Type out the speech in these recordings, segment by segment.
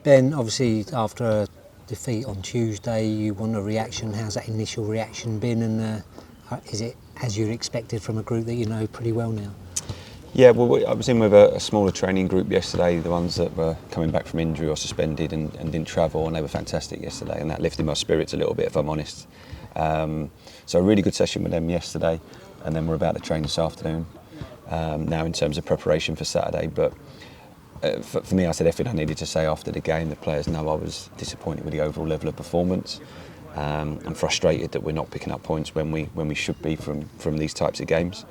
Ben, obviously after a defeat on Tuesday, you want a reaction. How's that initial reaction been, and is it as you expected from a group that you know pretty well now? Yeah, well, I was in with a smaller training group yesterday, the ones that were coming back from injury or suspended and didn't travel, and they were fantastic yesterday, and that lifted my spirits a little bit, if I'm honest. So a really good session with them yesterday, and then we're about to train this afternoon now in terms of preparation for Saturday. But for me, I said everything I needed to say after the game. The players know I was disappointed with the overall level of performance. I'm frustrated that we're not picking up points when we should be from these types of games.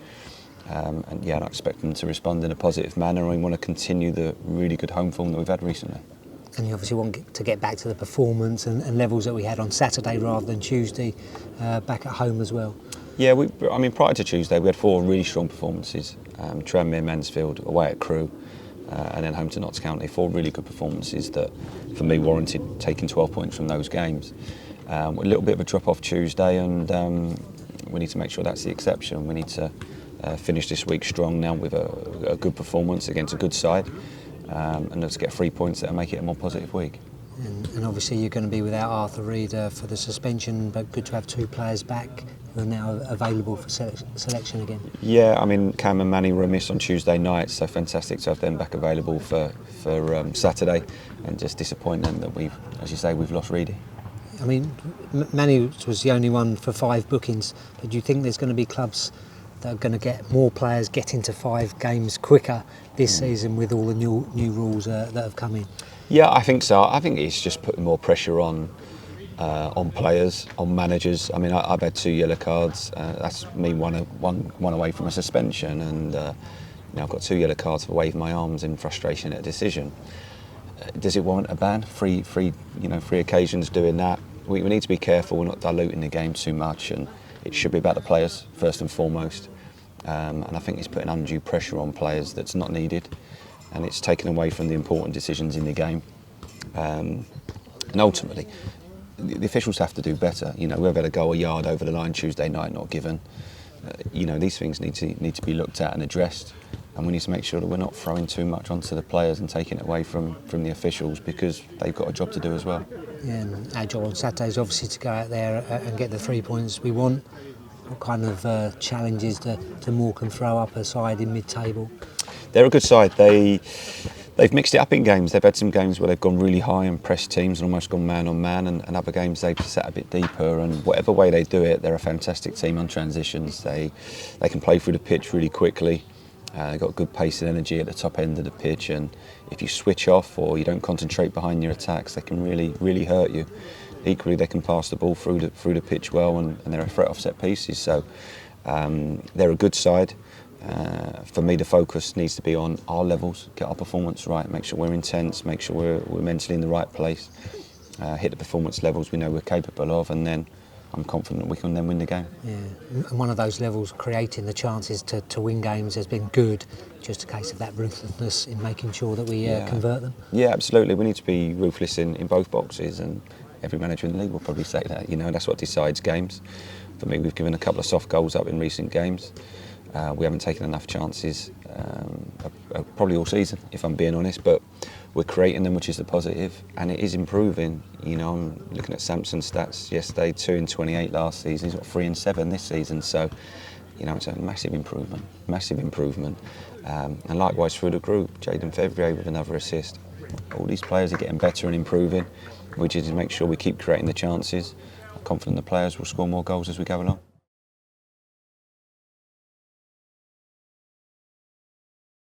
And I expect them to respond in a positive manner, and we want to continue the really good home form that we've had recently. And you obviously want to get back to the performance and levels that we had on Saturday rather than Tuesday, back at home as well. Yeah, prior to Tuesday we had 4 really strong performances. Tranmere, Mansfield, away at Crewe, and then home to Notts County. 4 really good performances that, for me, warranted taking 12 points from those games. A little bit of a drop off Tuesday, and we need to make sure that's the exception. We need to finish this week strong now with a good performance against a good side, and let's get 3 points that'll make it a more positive week. And obviously you're going to be without Arthur Reed for the suspension, but good to have 2 players back who are now available for selection again. Yeah, Cam and Manny were amiss on Tuesday night, so fantastic to have them back available for Saturday, and just disappointing that we've lost Reedy. Manny was the only one for 5 bookings, but do you think there's going to be clubs that are going to get more players get into 5 games quicker this season with all the new rules that have come in? Yeah, I think so. I think it's just putting more pressure on players, on managers. I've had 2 yellow cards. That's me one away from a suspension, and I've got 2 yellow cards for waving my arms in frustration at a decision. Does it warrant a ban? Three occasions doing that. We need to be careful. We're not diluting the game too much, and it should be about the players first and foremost. And I think it's putting undue pressure on players that's not needed, and it's taken away from the important decisions in the game. And ultimately, the officials have to do better. Whoever had a goal a yard over the line Tuesday night not given. These things need to be looked at and addressed, and we need to make sure that we're not throwing too much onto the players and taking it away from the officials, because they've got a job to do as well. Yeah, and our job on Saturday is obviously to go out there and get the 3 points we want. What kind of challenges do Morecambe throw up aside in mid-table? They're a good side. They've mixed it up in games. They've had some games where they've gone really high and pressed teams and almost gone man on man, and other games they've sat a bit deeper. And whatever way they do it, they're a fantastic team on transitions. They can play through the pitch really quickly. They've got good pace and energy at the top end of the pitch, and if you switch off or you don't concentrate behind your attacks, they can really hurt you. Equally, they can pass the ball through the pitch well, and they're a threat off set pieces. So they're a good side. For me, the focus needs to be on our levels, get our performance right, make sure we're intense, make sure we're mentally in the right place, hit the performance levels we know we're capable of, and then I'm confident we can then win the game. Yeah, and one of those levels, creating the chances to win games, has been good. Just a case of that ruthlessness in making sure that we convert them. Yeah, absolutely. We need to be ruthless in both boxes, and every manager in the league will probably say that. That's what decides games. For me, we've given a couple of soft goals up in recent games. We haven't taken enough chances, probably all season, if I'm being honest, but we're creating them, which is the positive, and it is improving. I'm looking at Samson's stats yesterday, 2 in 28 last season, he's got 3 in 7 this season, so it's a massive improvement. And likewise through the group, Jaden Fevrier with another assist. All these players are getting better and improving, which is to make sure we keep creating the chances. I'm confident the players will score more goals as we go along.